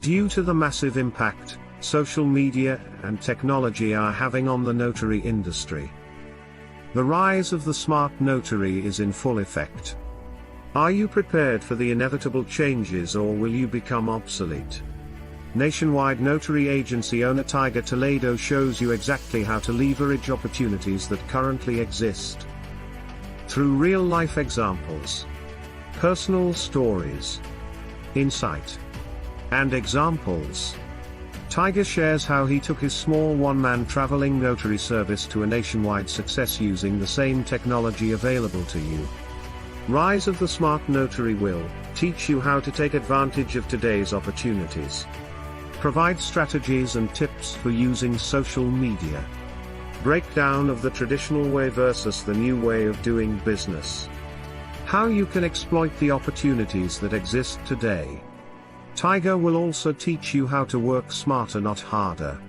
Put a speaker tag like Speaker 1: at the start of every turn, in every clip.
Speaker 1: Due to the massive impact social media and technology are having on the notary industry, the rise of the smart notary is in full effect. Are you prepared for the inevitable changes, or will you become obsolete? Nationwide notary agency owner Tiger Toledo shows you exactly how to leverage opportunities that currently exist. Through real-life examples, personal stories, insight, and examples, Tiger shares how he took his small one-man traveling notary service to a nationwide success using the same technology available to you. Rise of the Smart Notary will teach you how to take advantage of today's opportunities, provide strategies and tips for using social media, breakdown of the traditional way versus the new way of doing business, how you can exploit the opportunities that exist today. Tiger will also teach you how to work smarter, not harder.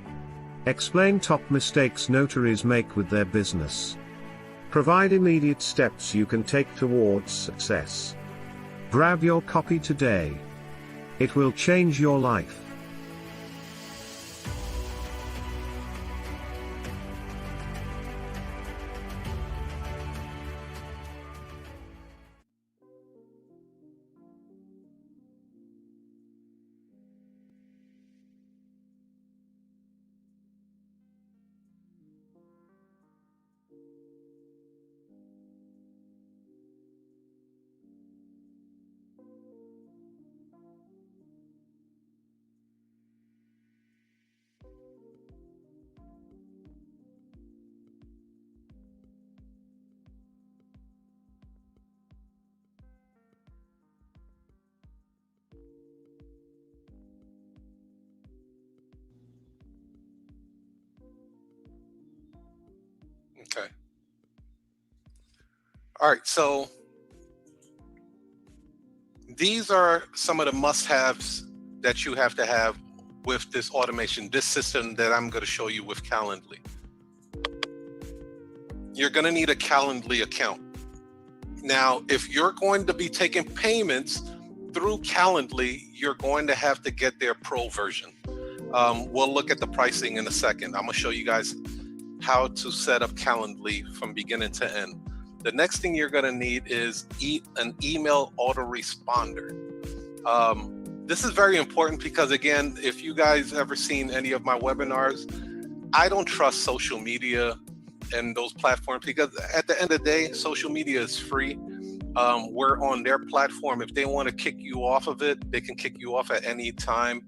Speaker 1: Explain top mistakes notaries make with their business. Provide immediate steps you can take towards success. Grab your copy today. It will change your life.
Speaker 2: Okay. All right. So these are some of the must-haves that you have to have with this automation, this system that I'm going to show you with Calendly. You're going to need a Calendly account. Now, if you're going to be taking payments through Calendly, you're going to have to get their pro version. We'll look at the pricing in a second. I'm going to show you guys how to set up Calendly from beginning to end. The next thing you're going to need is an email autoresponder. This is very important because, again, if you guys ever seen any of my webinars, I don't trust social media and those platforms because at the end of the day, social media is free. We're on their platform. If they want to kick you off of it, they can kick you off at any time.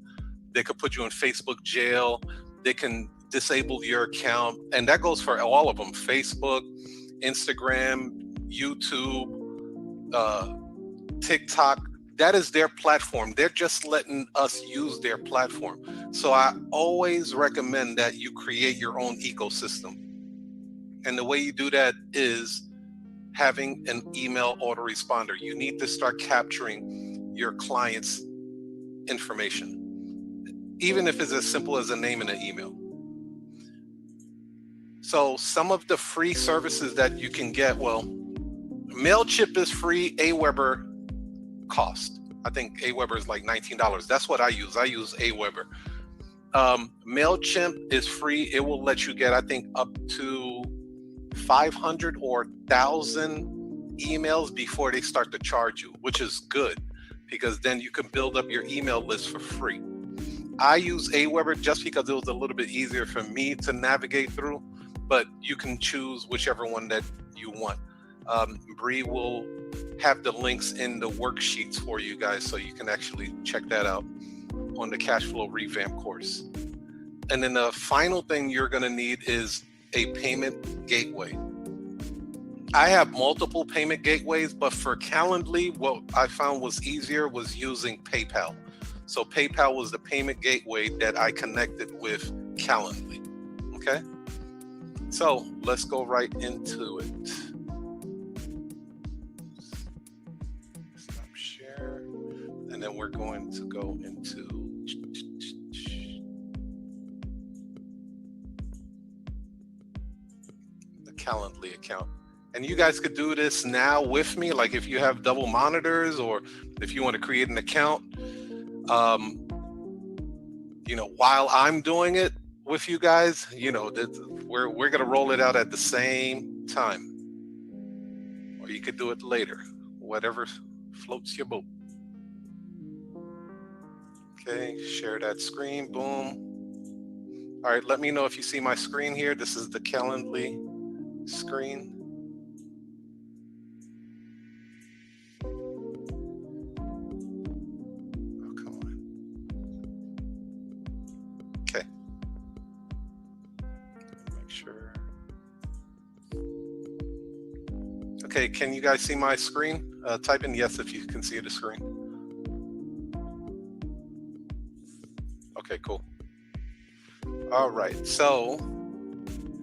Speaker 2: They could put you in Facebook jail. They can disable your account. And that goes for all of them: Facebook, Instagram, YouTube, TikTok. That is their platform. They're just letting us use their platform. So I always recommend that you create your own ecosystem. And the way you do that is having an email autoresponder. You need to start capturing your client's information, even if it's as simple as a name and an email. So some of the free services that you can get, well, MailChimp is free. Aweber cost. I think Aweber is like $19. That's what I use. I use Aweber. MailChimp is free. It will let you get, I think, up to 500 or 1,000 emails before they start to charge you, which is good because then you can build up your email list for free. I use Aweber just because it was a little bit easier for me to navigate through, but you can choose whichever one that you want. Bree will have the links in the worksheets for you guys so you can actually check that out on the cash flow revamp course. And then the final thing you're going to need is a payment gateway. I have multiple payment gateways, but for Calendly, what I found was easier was using PayPal. So PayPal was the payment gateway that I connected with Calendly. Okay, so let's go right into it. Stop share, and then we're going to go into the Calendly account. And you guys could do this now with me, like if you have double monitors or if you want to create an account. while I'm doing it with you guys, we're gonna roll it out at the same time, or you could do it later, whatever floats your boat. Okay, share that screen, boom. All right, let me know if you see my screen here. This is the Calendly screen. Oh, come on. Okay. Make sure. Okay, can you guys see my screen? Type in yes if you can see the screen. Okay, cool. All right, so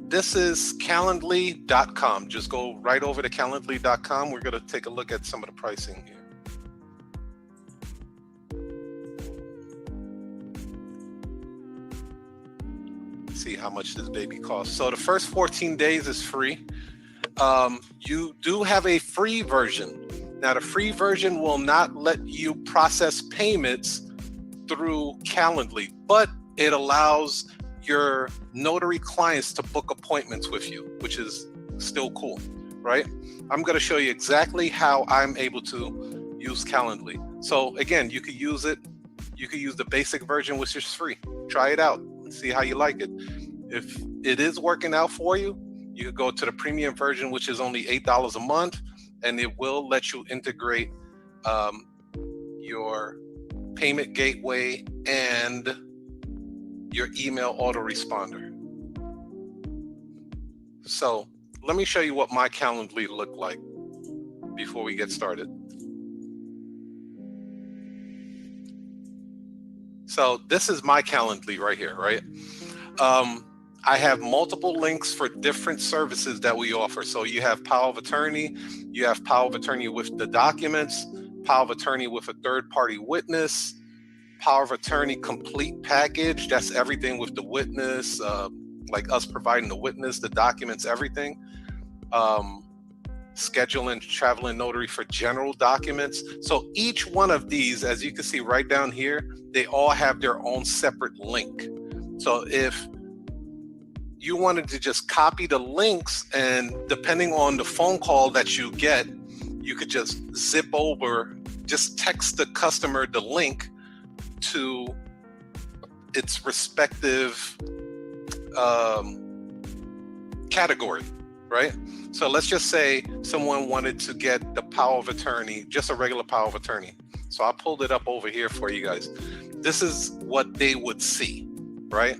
Speaker 2: this is Calendly.com. Just go right over to Calendly.com. We're going to take a look at some of the pricing here. See how much this baby costs. So the first 14 days is free. You do have a free version. Now, the free version will not let you process payments through Calendly, but it allows your notary clients to book appointments with you, which is still cool, right? I'm going to show you exactly how I'm able to use Calendly. So again, you could use it. You could use the basic version, which is free. Try it out and see how you like it. If it is working out for you, you could go to the premium version, which is only $8 a month, and it will let you integrate your payment gateway and your email autoresponder. So let me show you what my Calendly looked like before we get started. So this is my Calendly right here, right? I have multiple links for different services that we offer. So you have power of attorney, you have power of attorney with the documents, power of attorney with a third-party witness, power of attorney complete package. That's everything with the witness, like us providing the witness, the documents, everything. Scheduling, traveling notary for general documents. So each one of these, as you can see right down here, they all have their own separate link. So if you wanted to just copy the links, and depending on the phone call that you get, you could just zip over, just text the customer the link to its respective category, right? So let's just say someone wanted to get the power of attorney, just a regular power of attorney. So I pulled it up over here for you guys. This is what they would see, right?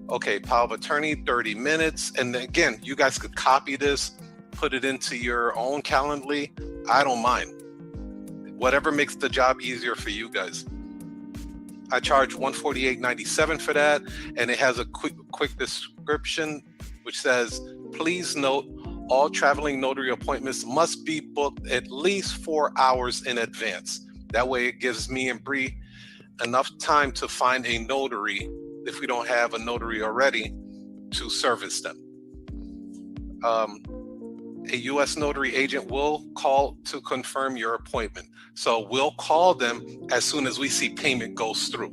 Speaker 2: Okay, power of attorney, 30 minutes. And again, you guys could copy this, put it into your own Calendly. I don't mind. Whatever makes the job easier for you guys. I charge $148.97 for that, and it has a quick description which says, please note, all traveling notary appointments must be booked at least 4 hours in advance. That way it gives me and Bree enough time to find a notary, if we don't have a notary already, to service them. A U.S. notary agent will call to confirm your appointment. So we'll call them as soon as we see payment goes through.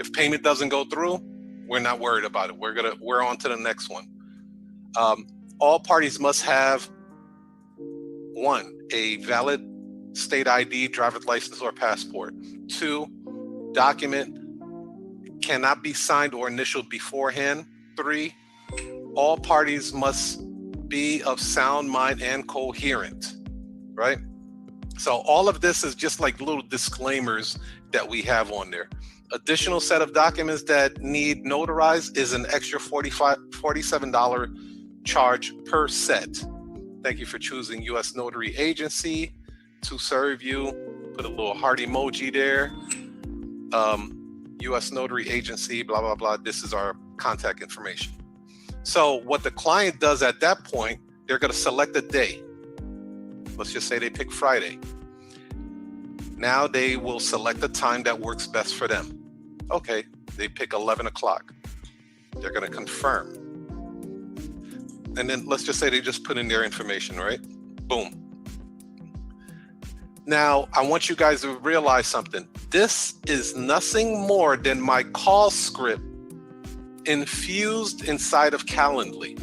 Speaker 2: If payment doesn't go through, we're not worried about it. We're on to the next one. All parties must have 1, a valid state ID, driver's license, or passport. 2, document cannot be signed or initialed beforehand. 3, all parties must be of sound mind and coherent, right? So all of this is just like little disclaimers that we have on there. Additional set of documents that need notarized is an extra $47 charge per set. Thank you for choosing U.S. Notary Agency to serve you. Put a little heart emoji there. U.S. Notary Agency, blah, blah, blah. This is our contact information. So what the client does at that point, they're going to select a day. Let's just say they pick Friday. Now they will select a time that works best for them. Okay, they pick 11 o'clock. They're going to confirm. And then let's just say they just put in their information, right? Boom. Now, I want you guys to realize something. This is nothing more than my call script infused inside of Calendly.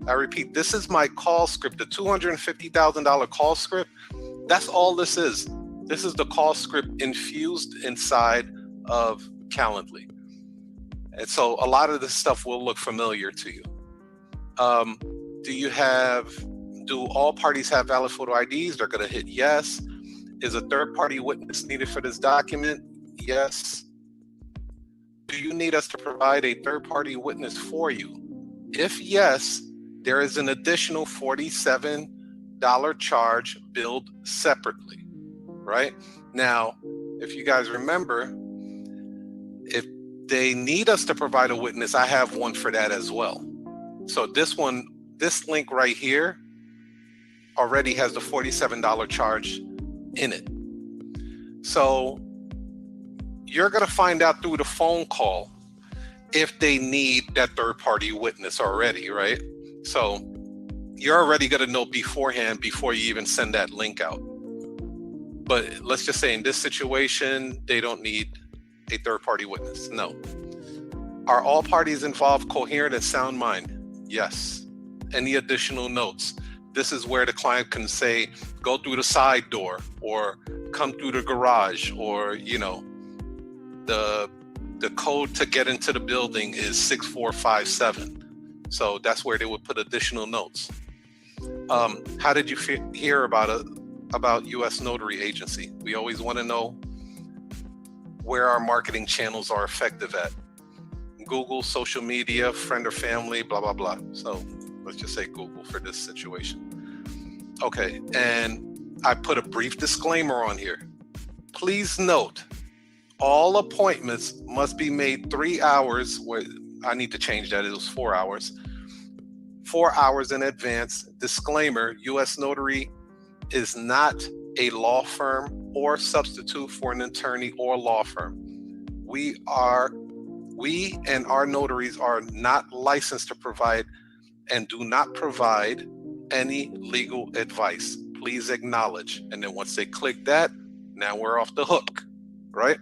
Speaker 2: I repeat, this is my call script, the $250,000 call script. That's all this is. This is the call script infused inside of Calendly. And so a lot of this stuff will look familiar to you. Do all parties have valid photo IDs? They're going to hit yes. Is a third-party witness needed for this document? Yes. Do you need us to provide a third-party witness for you? If yes, there is an additional $47 charge billed separately, right? Now, if you guys remember, if they need us to provide a witness, I have one for that as well. So this link right here already has the $47 charge in it. So you're going to find out through the phone call if they need that third-party witness already, right? So you're already going to know beforehand before you even send that link out. But let's just say in this situation, they don't need a third-party witness. No. Are all parties involved coherent and sound mind? Yes. Any additional notes? This is where the client can say, go through the side door or come through the garage, or, the code to get into the building is 6457. So that's where they would put additional notes. How did you hear about U.S. Notary Agency? We always want to know where our marketing channels are effective at. Google, social media, friend or family, blah, blah, blah. So let's just say Google for this situation. Okay, and I put a brief disclaimer on here. Please note, all appointments must be made 3 hours. I need to change that, it was 4 hours. 4 hours in advance. Disclaimer, U.S. Notary is not a law firm or substitute for an attorney or law firm. We and our notaries are not licensed to provide and do not provide any legal advice. Please acknowledge. And then once they click that, now we're off the hook, right?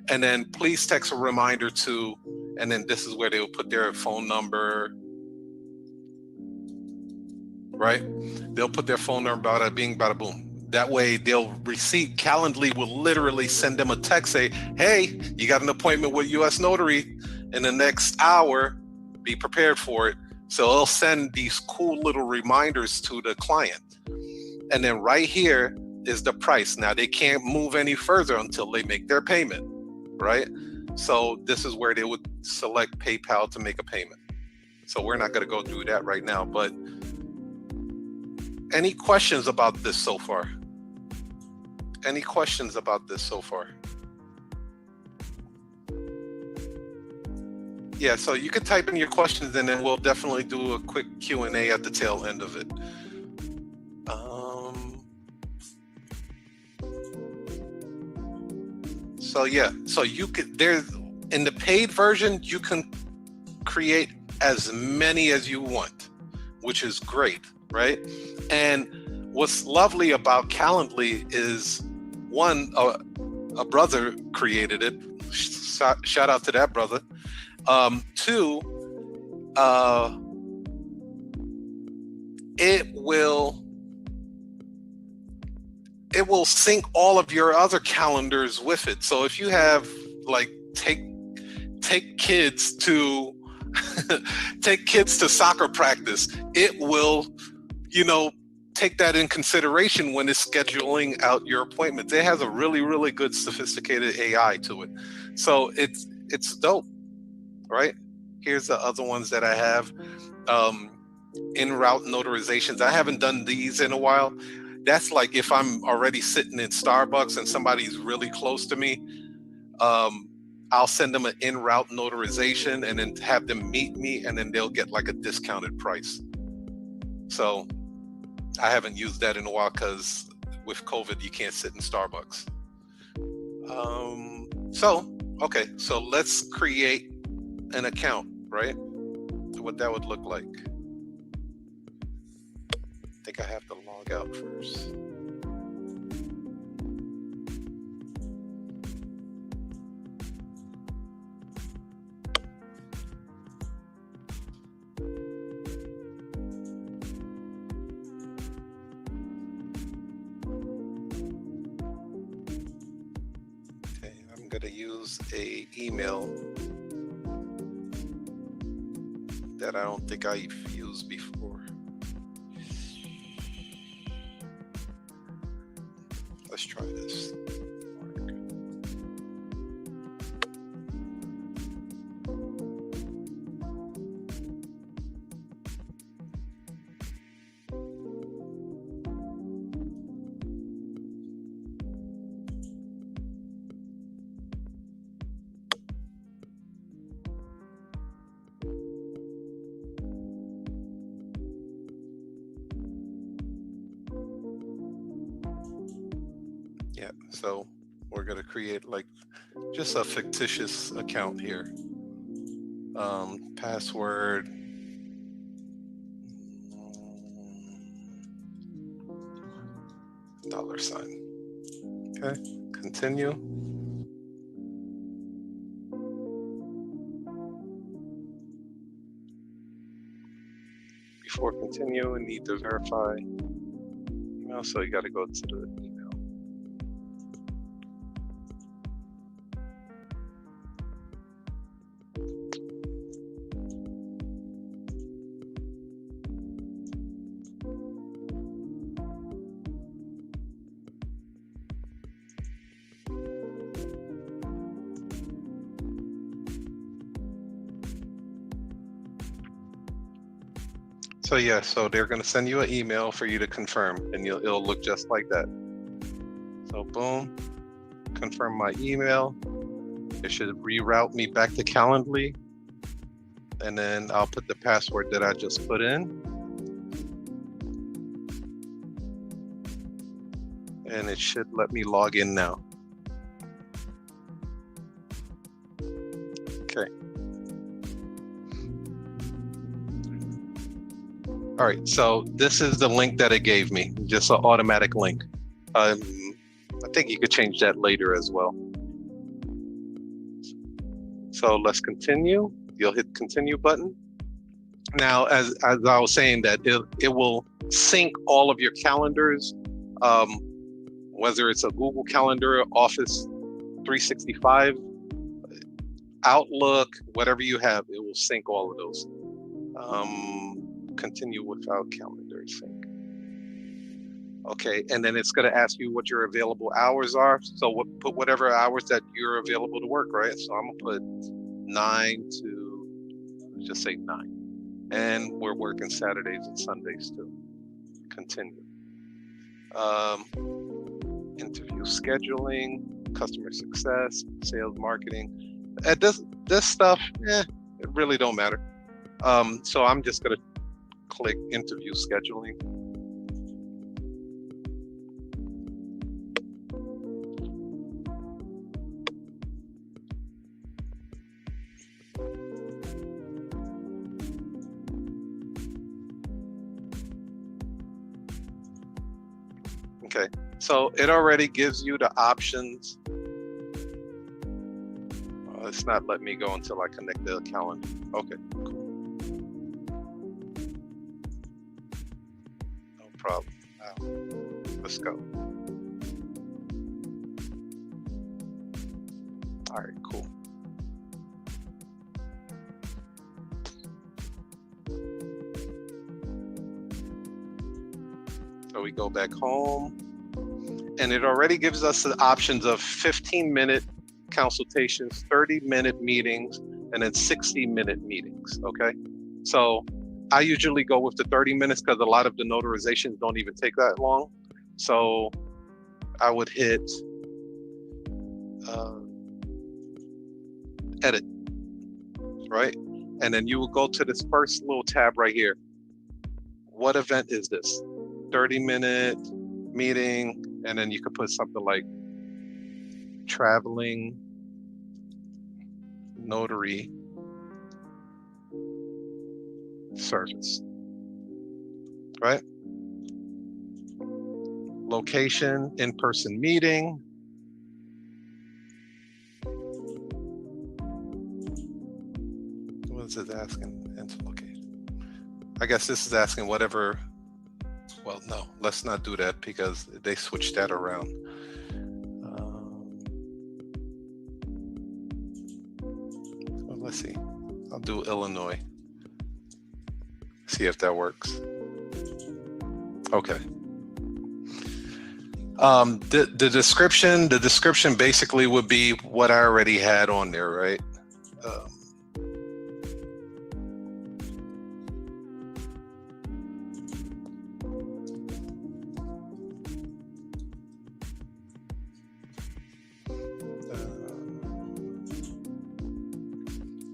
Speaker 2: And then please text a reminder to, and then this is where they will put their phone number, right? They'll put their phone number, bada bing, bada boom. That way they'll receive, Calendly will literally send them a text, say, hey, you got an appointment with U.S. Notary in the next hour, be prepared for it. So they'll send these cool little reminders to the client. And then right here is the price. Now they can't move any further until they make their payment, right? So this is where they would select PayPal to make a payment. So we're not going to go through that right now, but any questions about this so far? Any questions about this so far? Yeah, so you can type in your questions and then we'll definitely do a quick Q&A at the tail end of it. So yeah, so you could, there's, in the paid version, you can create as many as you want, which is great, right? And what's lovely about Calendly is, one, a brother created it. Shout out to that brother. Two, it will sync all of your other calendars with it. So if you have, like, take kids to take kids to soccer practice, it will, take that in consideration when it's scheduling out your appointments. It has a really, really good sophisticated AI to it. So it's dope, right? Here's the other ones that I have. En route notarizations. I haven't done these in a while. That's like if I'm already sitting in Starbucks and somebody's really close to me, I'll send them an en route notarization and then have them meet me, and then they'll get like a discounted price. So I haven't used that in a while because with COVID, you can't sit in Starbucks. Okay, so let's create an account, right? What that would look like. I think I have to log out first. gonna use a email that I don't think I've used before. Let's try this. Yeah, so we're going to create like just a fictitious account here. Password. $. Okay, continue. Before continue, we need to verify email, so you got to go to the email. So yeah, so they're going to send you an email for you to confirm, and it'll look just like that. So boom, confirm my email. It should reroute me back to Calendly, and then I'll put the password that I just put in, and it should let me log in now. Okay. All right, so this is the link that it gave me, just an automatic link. I think you could change that later as well. So let's continue. You'll hit continue button. Now, as I was saying, that it will sync all of your calendars, whether it's a Google Calendar, Office 365, Outlook, whatever you have, it will sync all of those. Continue without calendar sync. Okay, and then it's going to ask you what your available hours are. So put whatever hours that you're available to work, right? So I'm going to put 9 to, let's just say 9. And we're working Saturdays and Sundays too. Continue. Interview scheduling, customer success, sales marketing. This stuff, it really don't matter. So I'm just going to click interview scheduling. Okay, so it already gives you the options. It's not letting me go until I connect the calendar. Okay, cool. No problem. Let's go. All right, cool. So we go back home, and it already gives us the options of 15-minute consultations, 30-minute meetings, and then 60-minute meetings, okay? So I usually go with the 30 minutes because a lot of the notarizations don't even take that long. So I would hit edit, right? And then you will go to this first little tab right here. What event is this? 30-minute meeting, and then you could put something like traveling notary service, right? Location, in-person meeting. What is it asking? Into location. I guess this is asking whatever. Well, no, let's not do that because they switched that around. Let's see. I'll do Illinois. See if that works. Okay. The description basically would be what I already had on there, right?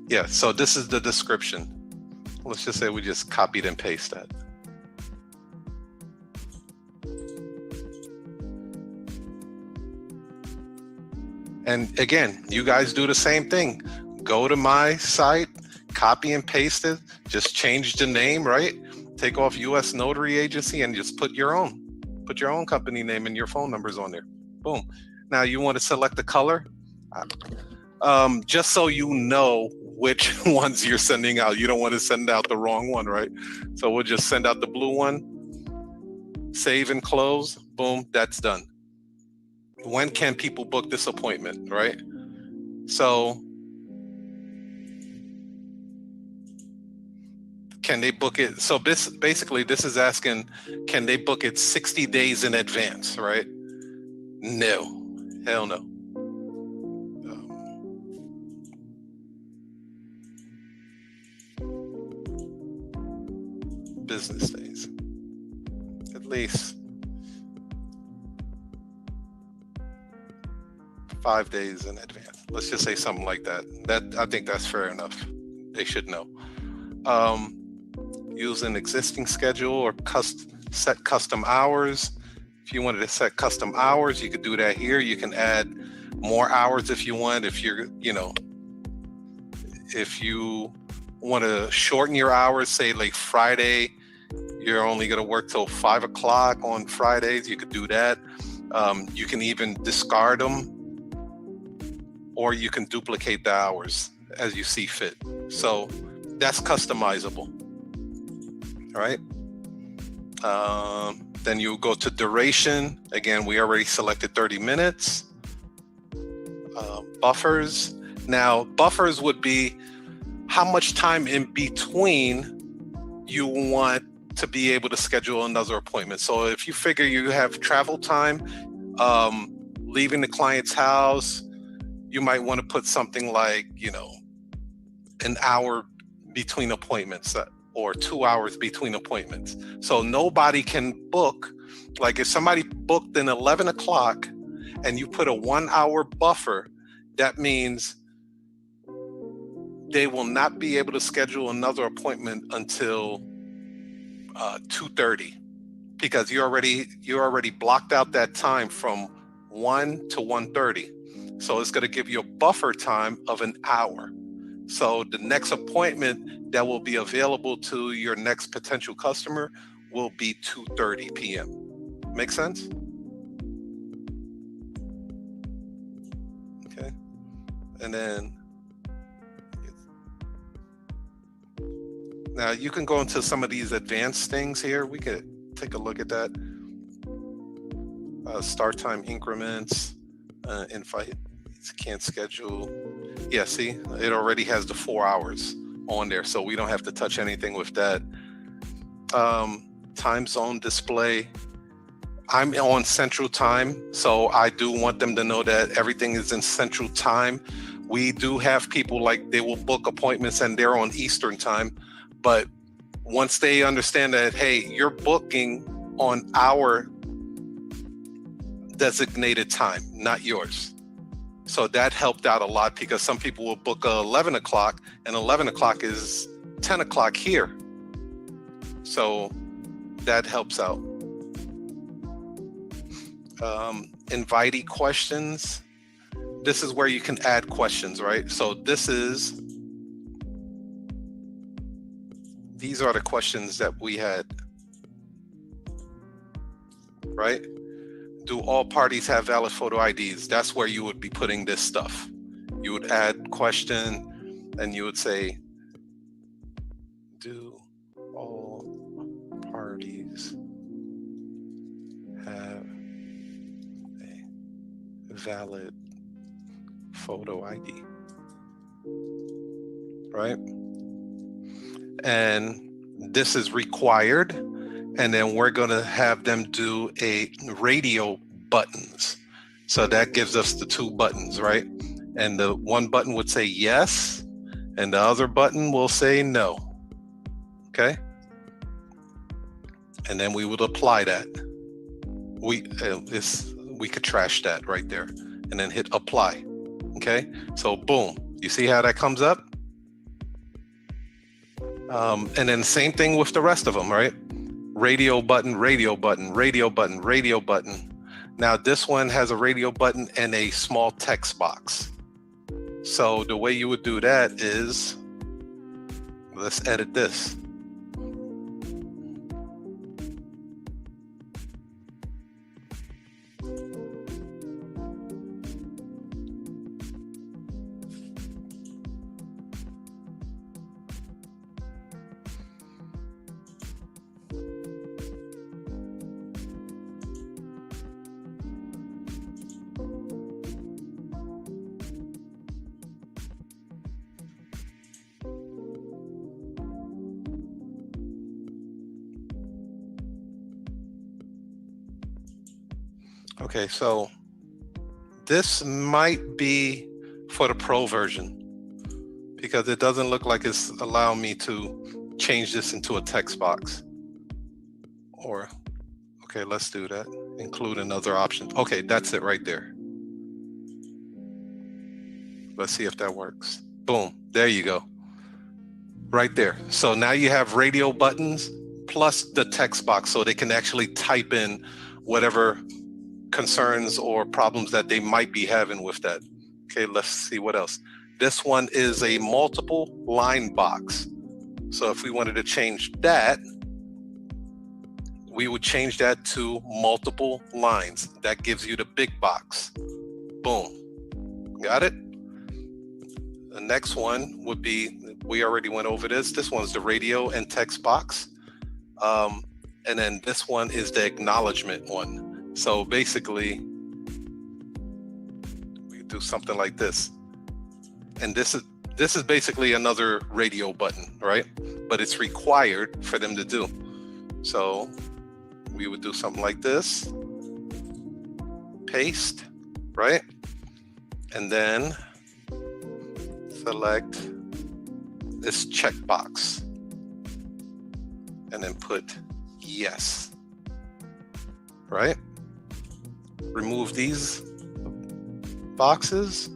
Speaker 2: Yeah, so this is the description. Let's just say we just copied and paste that. And again, you guys do the same thing. Go to my site, copy and paste it, just change the name, right? Take off US Notary Agency and just put your own company name and your phone numbers on there. Boom. Now you want to select the color. Just so you know which ones you're sending out. You don't want to send out the wrong one, right? So we'll just send out the blue one, save and close, boom, that's done. When can people book this appointment, right? So can they book it? So this is asking, can they book it 60 days in advance, right? No, hell no. Business days, at least 5 days in advance. Let's just say something like that. I think that's fair enough. They should know. Use an existing schedule or set custom hours. If you wanted to set custom hours, you could do that here. You can add more hours if you want. If you're, if you want to shorten your hours, say like Friday, you're only going to work till 5 o'clock on Fridays, you could do that. You can even discard them, or you can duplicate the hours as you see fit. So that's customizable. All right. Then you go to duration. Again, we already selected 30 minutes. Buffers. Now, buffers would be how much time in between you want to be able to schedule another appointment. So if you figure you have travel time, leaving the client's house, you might want to put something like, an hour between appointments or 2 hours between appointments. So nobody can book, like if somebody booked in 11 o'clock and you put a 1 hour buffer, that means they will not be able to schedule another appointment until 2:30, because you already blocked out that time from 1 to 1:30. So it's going to give you a buffer time of an hour. So the next appointment that will be available to your next potential customer will be 2:30 p.m. Make sense? Okay. And then now you can go into some of these advanced things here. We could take a look at that. Start time increments, invite, can't schedule. Yeah, see, it already has the 4 hours on there, so we don't have to touch anything with that. Time zone display. I'm on Central Time, so I do want them to know that everything is in Central Time. We do have people like they will book appointments and they're on Eastern Time, but once they understand that, hey, you're booking on our designated time, not yours. So that helped out a lot, because some people will book 11 o'clock and 11 o'clock is 10 o'clock here. So that helps out. Invitee questions. This is where you can add questions, right? So these are the questions that we had, right? Do all parties have valid photo IDs? That's where you would be putting this stuff. You would add question and you would say, do all parties have a valid photo ID? right? And this is required. And then we're going to have them do a radio buttons. So that gives us the 2 buttons, right? And the one button would say yes, and the other button will say no. Okay? And then we would apply that. We could trash that right there and then hit apply. Okay? So boom. You see how that comes up? And then same thing with the rest of them, right? Radio button, radio button, radio button, radio button. Now this one has a radio button and a small text box. So the way you would do that is, let's edit this. Okay, so this might be for the pro version because it doesn't look like it's allowing me to change this into a text box. Or, okay, let's do that. Include another option. Okay, that's it right there. Let's see if that works. Boom, there you go. Right there. So now you have radio buttons plus the text box so they can actually type in whatever concerns or problems that they might be having with that. Okay, let's see what else. This one is a multiple line box. So if we wanted to change that, we would change that to multiple lines. That gives you the big box. Boom. Got it? The next one would be, we already went over this. This one's the radio and text box. And then this one is the acknowledgement one. So basically, we do something like this. And this is basically another radio button, right? But it's required for them to do. So we would do something like this. Paste, right? And then select this checkbox. And then put yes, right? Remove these boxes,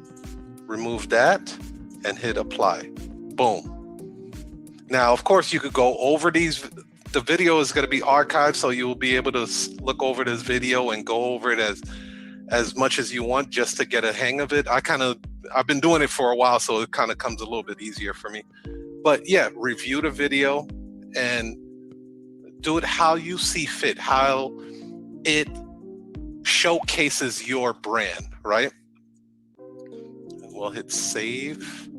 Speaker 2: remove that, and hit apply. Boom. Now, of course, you could go over these. The video is going to be archived, so you'll be able to look over this video and go over it as much as you want just to get a hang of it. I've been doing it for a while, so it kind of comes a little bit easier for me. But yeah, review the video and do it how you see fit, how it showcases your brand, right? And we'll hit save.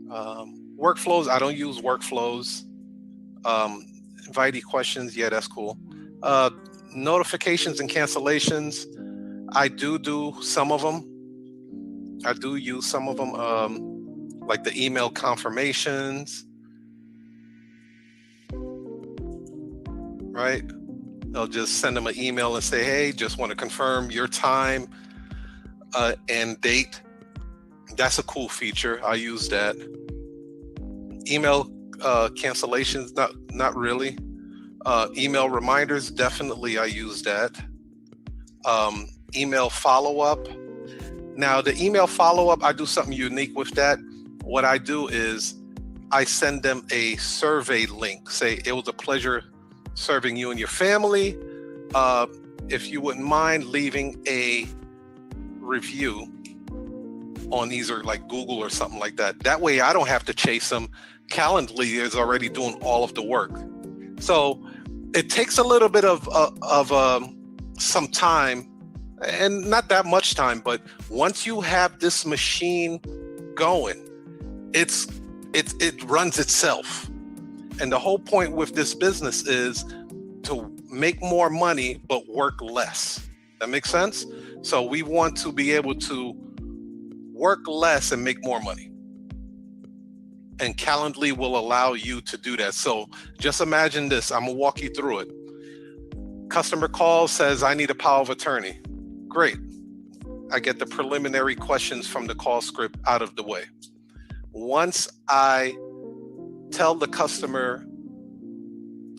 Speaker 2: Workflows, I don't use workflows. Invitee questions, yeah, that's cool. Notifications and cancellations, I do some of them. I do use some of them, like the email confirmations, right? They'll just send them an email and say, hey, just want to confirm your time and date. That's a cool feature. I use that. Email cancellations, not really. Email reminders, definitely I use that. Email follow-up. Now the email follow-up, I do something unique with that. What I do is I send them a survey link. Say, it was a pleasure serving you and your family. If you wouldn't mind leaving a review on either like Google or something like that. That way I don't have to chase them. Calendly is already doing all of the work. So it takes a little bit of some time, and not that much time, but once you have this machine going, it runs itself. And the whole point with this business is to make more money, but work less. That makes sense? So we want to be able to work less and make more money. And Calendly will allow you to do that. So just imagine this. I'm gonna walk you through it. Customer calls, says, I need a power of attorney. Great. I get the preliminary questions from the call script out of the way. Once I tell the customer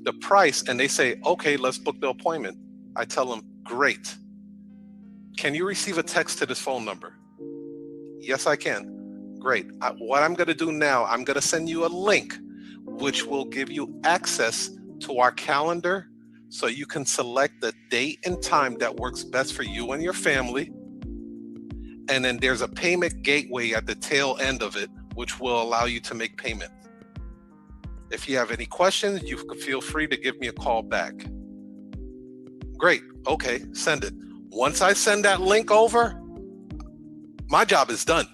Speaker 2: the price and they say, okay, let's book the appointment, I tell them, great. Can you receive a text to this phone number? Yes, I can. Great. What I'm going to do now, I'm going to send you a link which will give you access to our calendar so you can select the date and time that works best for you and your family. And then there's a payment gateway at the tail end of it, which will allow you to make payment. If you have any questions, you can feel free to give me a call back. Great. Okay, send it. Once I send that link over, my job is done.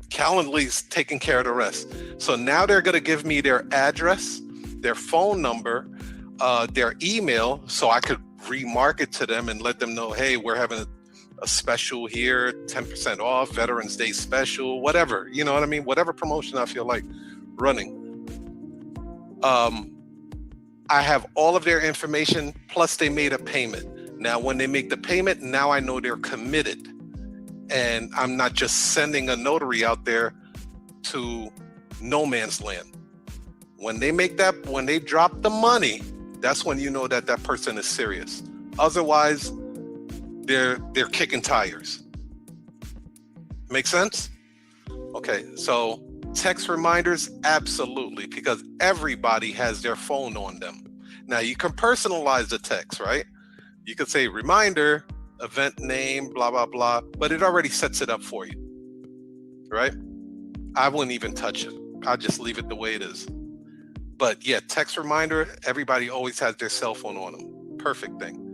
Speaker 2: Calendly's taking care of the rest. So now they're going to give me their address, their phone number, their email, so I could remarket to them and let them know, hey, we're having a special here, 10% off, Veterans Day special, whatever, you know what I mean? Whatever promotion I feel like running. I have all of their information, plus they made a payment. Now, when they make the payment, now I know they're committed. And I'm not just sending a notary out there to no man's land. When they drop the money, that's when you know that that person is serious. Otherwise, they're kicking tires. Make sense? Okay, so text reminders, absolutely, because everybody has their phone on them. Now you can personalize the text, right? You could say reminder, event name, blah, blah, blah, but it already sets it up for you, right? I wouldn't even touch it. I'll just leave it the way it is. But yeah, text reminder, everybody always has their cell phone on them. Perfect thing.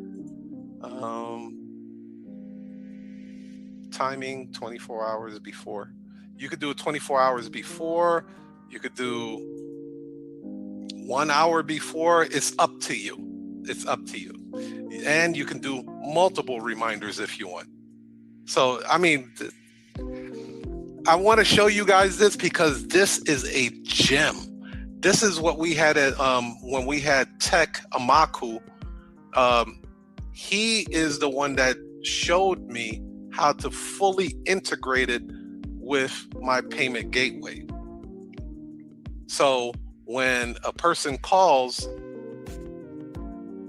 Speaker 2: Timing, 24 hours before. You could do it 24 hours before. You could do 1 hour before. It's up to you. It's up to you. And you can do multiple reminders if you want. So, I mean, I want to show you guys this because this is a gem. This is what we had at when we had Tech Amaku. He is the one that showed me how to fully integrate it with my payment gateway. So when a person calls,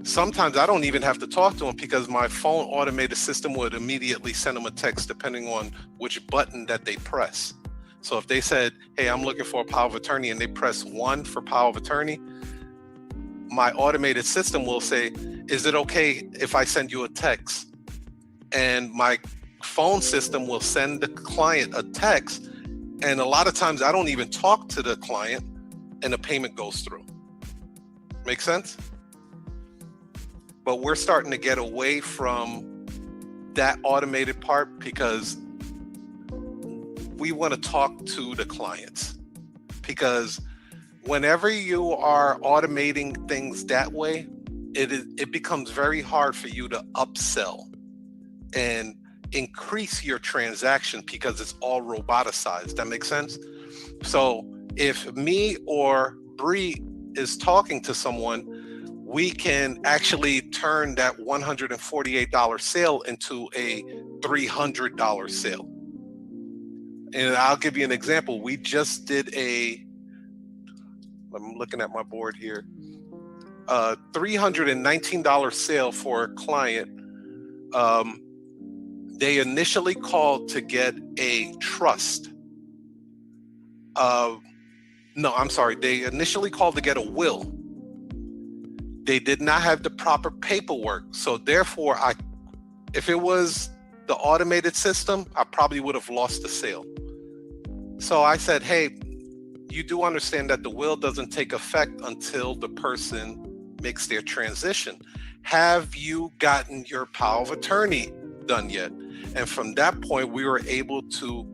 Speaker 2: sometimes I don't even have to talk to them because my phone automated system would immediately send them a text depending on which button that they press. So if they said, hey, I'm looking for a power of attorney, and they press 1 for power of attorney, my automated system will say, is it okay if I send you a text? And my phone system will send the client a text. And a lot of times I don't even talk to the client and the payment goes through. Make sense? But we're starting to get away from that automated part because we want to talk to the clients. Because whenever you are automating things that way, it becomes very hard for you to upsell and increase your transaction because it's all roboticized. That makes sense? So if me or Bree is talking to someone, we can actually turn that $148 sale into a $300 sale. And I'll give you an example. We just did I'm looking at my board here, a $319 sale for a client. They initially called to get a trust. They initially called to get a will. They did not have the proper paperwork. So therefore, if it was the automated system, I probably would have lost the sale. So I said, hey, you do understand that the will doesn't take effect until the person makes their transition. Have you gotten your power of attorney done yet? And from that point, we were able to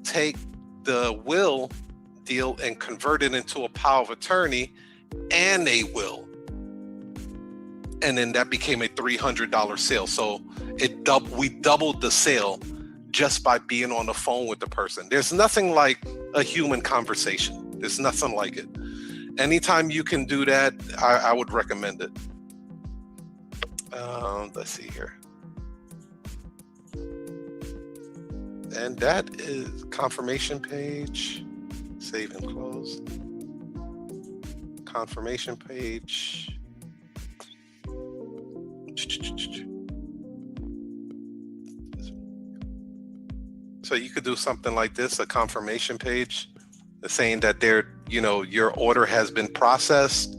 Speaker 2: take the will deal and convert it into a power of attorney and a will. And then that became a $300 sale. So we doubled the sale just by being on the phone with the person. There's nothing like a human conversation. There's nothing like it. Anytime you can do that, I would recommend it. Let's see here. And that is confirmation page. Save and close. Confirmation page. So you could do something like this, a confirmation page, saying that your order has been processed.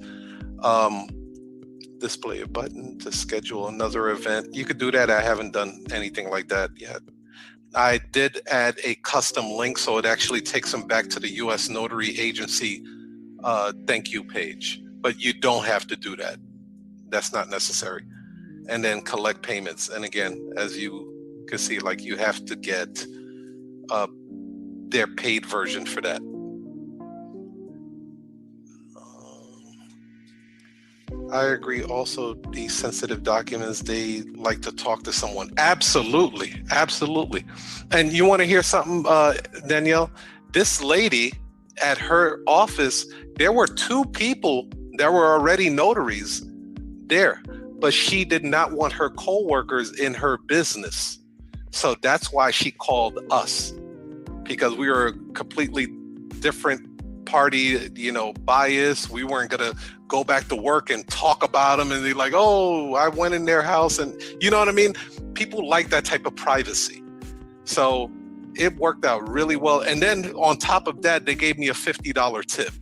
Speaker 2: Display a button to schedule another event. You could do that. I haven't done anything like that yet. I did add a custom link, so it actually takes them back to the U.S. Notary Agency thank you page. But you don't have to do that. That's not necessary. And then collect payments. And again, as you can see, like, you have to get their paid version for that. I agree. Also, these sensitive documents, they like to talk to someone. Absolutely. Absolutely. And you want to hear something, Danielle? This lady at her office, there were 2 people that were already notaries there, but she did not want her coworkers in her business. So that's why she called us, because we were a completely different party, bias. We weren't going to go back to work and talk about them and they're like, oh, I went in their house, and you know what I mean? People like that type of privacy. So it worked out really well. And then on top of that, they gave me a $50 tip,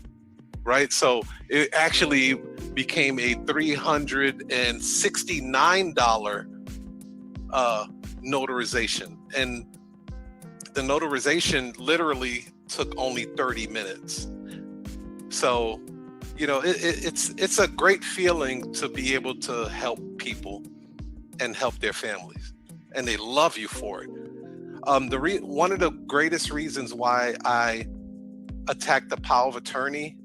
Speaker 2: right? So it actually became a $369 notarization. And the notarization literally took only 30 minutes. So, it's a great feeling to be able to help people and help their families, and they love you for it. One of the greatest reasons why I attacked the power of attorney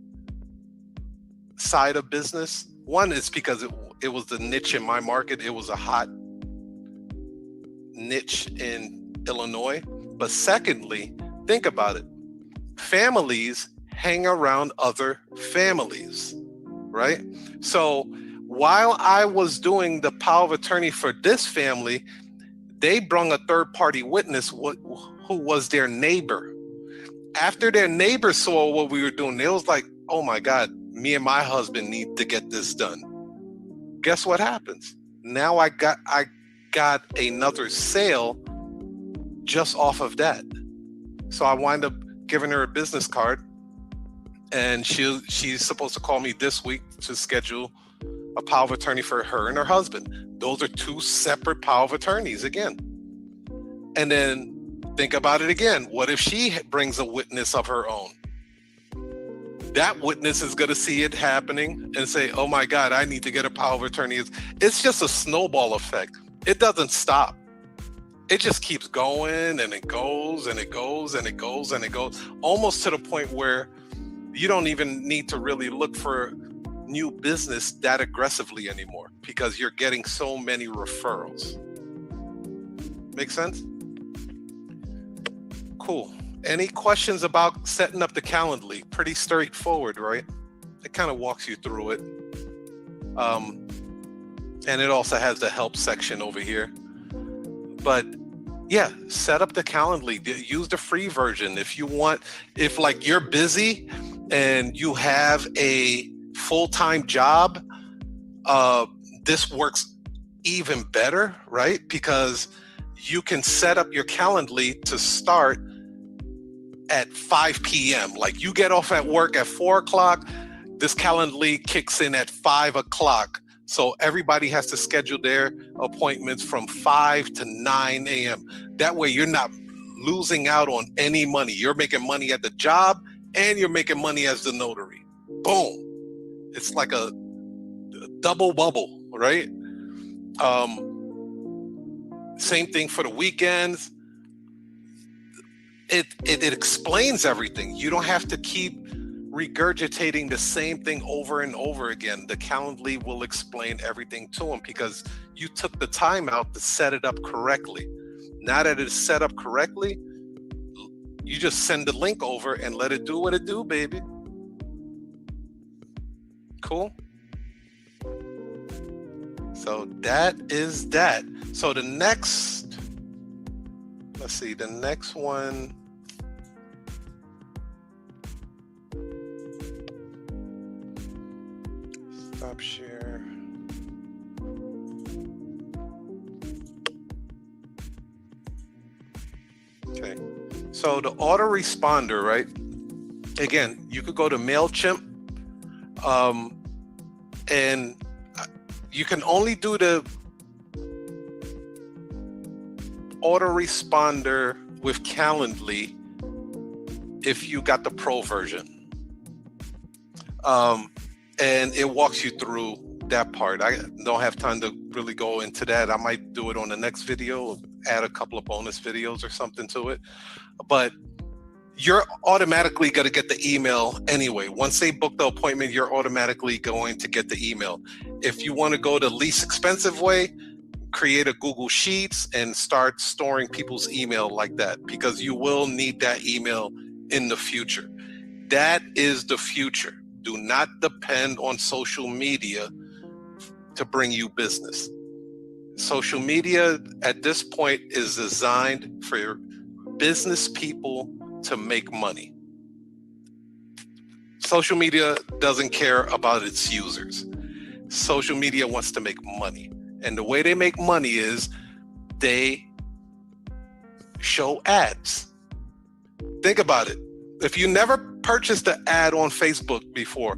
Speaker 2: side of business, one is because it was the niche in my market. It was a hot niche in Illinois. But secondly, think about it. Families hang around other families, right? So while I was doing the power of attorney for this family, they brung a third-party witness who was their neighbor. After their neighbor saw what we were doing, they was like, oh my God, me and my husband need to get this done. Guess what happens? Now I got another sale just off of that. So I wind up giving her a business card, and she's supposed to call me this week to schedule a power of attorney for her and her husband. Those are 2 separate power of attorneys again. And then think about it again. What if she brings a witness of her own? That witness is going to see it happening and say, oh my God, I need to get a power of attorney. It's just a snowball effect. It doesn't stop. It just keeps going, and it goes and it goes and it goes and it goes, almost to the point where you don't even need to really look for new business that aggressively anymore, because you're getting so many referrals. Make sense? Cool. Any questions about setting up the Calendly? Pretty straightforward, right? It kind of walks you through it. And it also has the help section over here. But yeah, set up the Calendly. Use the free version if you want. If like you're busy and you have a full-time job, this works even better, right? Because you can set up your Calendly to start at 5 p.m. Like you get off at work at 4 o'clock, this Calendly kicks in at 5 o'clock. So everybody has to schedule their appointments from 5 to 9 a.m. That way you're not losing out on any money. You're making money at the job and you're making money as the notary. Boom. It's like a double bubble, right? Same thing for the weekends. It explains everything. You don't have to keep regurgitating the same thing over and over again. The Calendly will explain everything to them because you took the time out to set it up correctly. Now that it's set up correctly, you just send the link over and let it do what it do, baby. Cool. So that is that. So the next, let's see, the next one. Stop share. Okay. So the autoresponder, right? Again, you could go to MailChimp, and you can only do the autoresponder with Calendly if you got the pro version. And it walks you through that part. I don't have time to really go into that. I might do it on the next video, add a couple of bonus videos or something to it. But you're automatically going to get the email anyway. Once they book the appointment, you're automatically going to get the email. If you want to go the least expensive way, create a Google Sheets and start storing people's email like that, because you will need that email in the future. That is the future. Do not depend on social media to bring you business. Social media at this point is designed for business people to make money. Social media doesn't care about its users. Social media wants to make money. And the way they make money is they show ads. Think about it. If you never purchased an ad on Facebook before,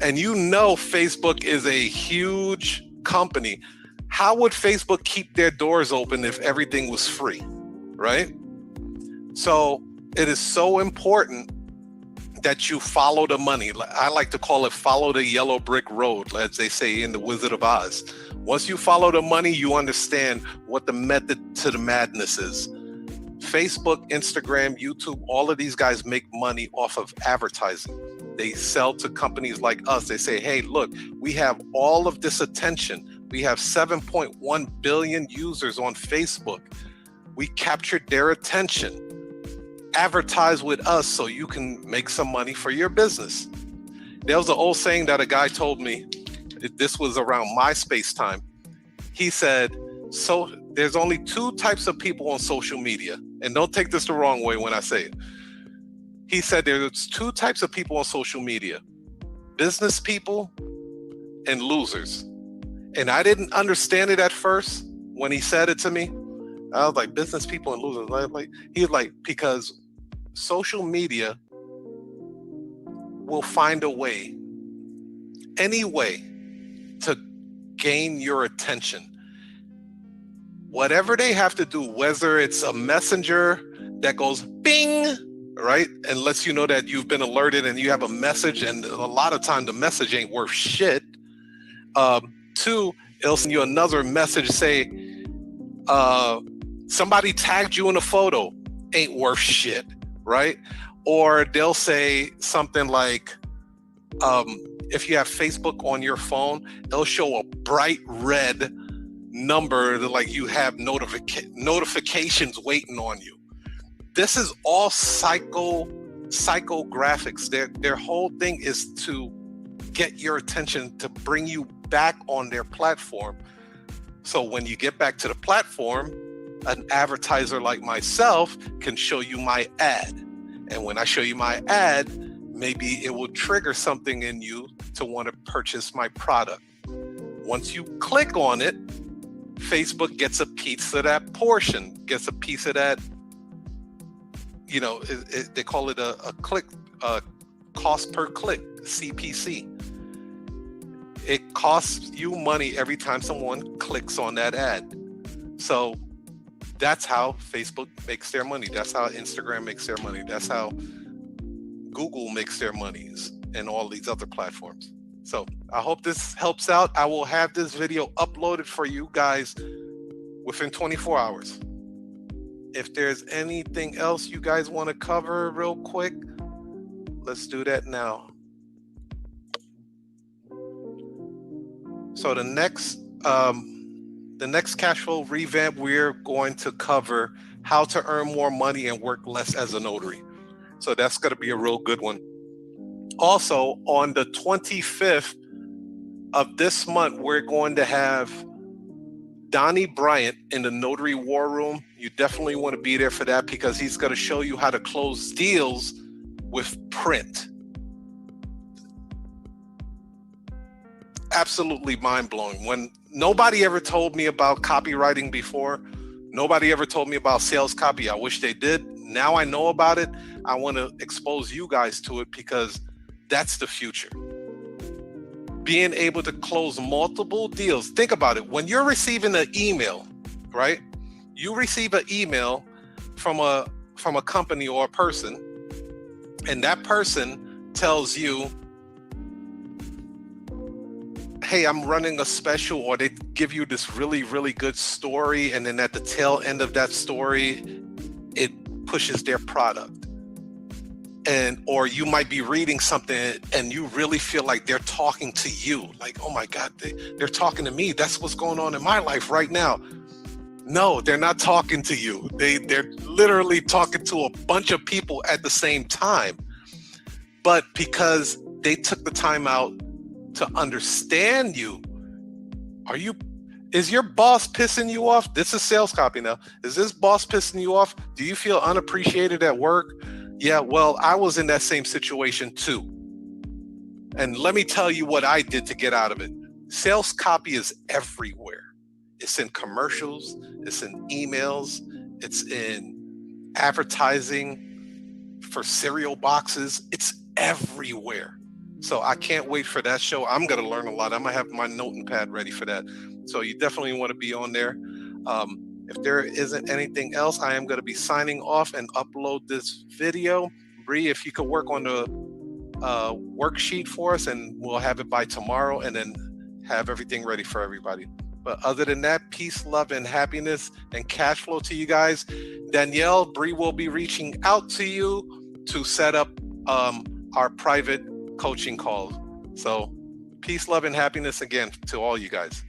Speaker 2: and you know Facebook is a huge company, how would Facebook keep their doors open if everything was free, right? So it is so important that you follow the money. I like to call it follow the yellow brick road, as they say in The Wizard of Oz. Once you follow the money, you understand what the method to the madness is. Facebook, Instagram, YouTube, all of these guys make money off of advertising. They sell to companies like us. They say, hey, look, we have all of this attention. We have 7.1 billion users on Facebook. We captured their attention. Advertise with us so you can make some money for your business. There was an old saying that a guy told me. This was around MySpace time. He said, so there's only two types of people on social media. And don't take this the wrong way when I say it. He said there's two types of people on social media: business people and losers. And I didn't understand it at first when he said it to me. I was like, business people and losers. He was like, because social media will find a way, any way, to gain your attention. Whatever they have to do, whether it's a messenger that goes bing, right, and lets you know that you've been alerted and you have a message, and a lot of time the message ain't worth shit. Two, it'll send you another message, say, somebody tagged you in a photo, ain't worth shit, right? Or they'll say something like, if you have Facebook on your phone, it'll show a bright red number that like you have notifications waiting on you. This is all psychographics. Their whole thing is to get your attention, to bring you back on their platform. So when you get back to the platform, an advertiser like myself can show you my ad. And when I show you my ad, maybe it will trigger something in you to want to purchase my product. Once you click on it, Facebook gets a piece of that portion, gets a piece of that, you know, they call it a click, cost per click, CPC. It costs you money every time someone clicks on that ad. So that's how Facebook makes their money. That's how Instagram makes their money. That's how Google makes their monies, and all these other platforms. So I hope this helps out. I will have this video uploaded for you guys within 24 hours. If there's anything else you guys want to cover real quick, let's do that now. So the next The next cash flow revamp, we're going to cover how to earn more money and work less as a notary. So that's going to be a real good one. Also, on the 25th of this month, we're going to have Donnie Bryant in the Notary War Room. You definitely want to be there for that, because he's going to show you how to close deals with print. Absolutely mind-blowing. When nobody ever told me about copywriting before, nobody ever told me about sales copy. I wish they did. Now I know about it. I want to expose you guys to it, because that's the future. Being able to close multiple deals. Think about it. When you're receiving an email, right? You receive an email from a company or a person, and that person tells you, hey, I'm running a special, or they give you this really, really good story, and then at the tail end of that story, it pushes their product. Or you might be reading something and you really feel like they're talking to you. Like, oh my God, they're talking to me. That's what's going on in my life right now. No, they're not talking to you. They're literally talking to a bunch of people at the same time. But because they took the time out to understand you, is your boss pissing you off? This is sales copy now. Is this boss pissing you off? Do you feel unappreciated at work? Yeah, well, I was in that same situation too. And let me tell you what I did to get out of it. Sales copy is everywhere. It's in commercials, it's in emails, it's in advertising for cereal boxes. It's everywhere. So I can't wait for that show. I'm going to learn a lot. I'm going to have my note and pad ready for that. So you definitely want to be on there. If there isn't anything else, I am going to be signing off and upload this video. Bree, if you could work on the worksheet for us, and we'll have it by tomorrow, and then have everything ready for everybody. But other than that, peace, love, and happiness and cash flow to you guys. Danielle, Bree will be reaching out to you to set up our private coaching calls. So peace, love, and happiness again to all you guys.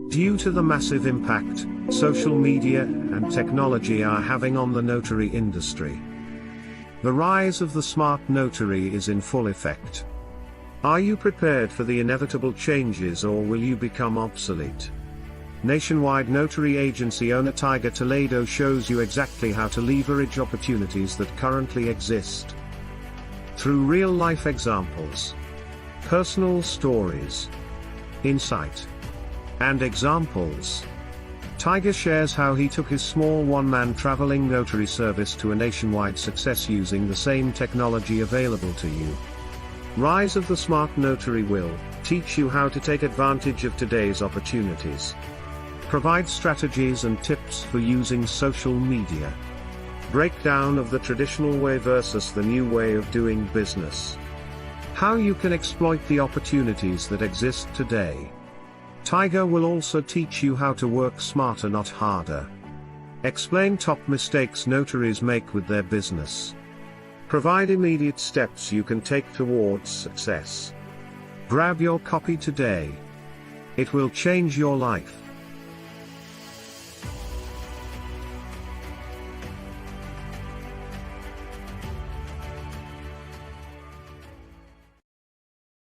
Speaker 1: Due to the massive impact social media and technology are having on the notary industry, the rise of the smart notary is in full effect. Are you prepared for the inevitable changes, or will you become obsolete? Nationwide notary agency owner Tiger Toledo shows you exactly how to leverage opportunities that currently exist. Through real-life examples, personal stories, insight, and examples, Tiger shares how he took his small one-man traveling notary service to a nationwide success using the same technology available to you. Rise of the Smart Notary will teach you how to take advantage of today's opportunities. Provide strategies and tips for using social media. Breakdown of the traditional way versus the new way of doing business. How you can exploit the opportunities that exist today. Tiger will also teach you how to work smarter, not harder. Explain top mistakes notaries make with their business. Provide immediate steps you can take towards success. Grab your copy today. It will change your life.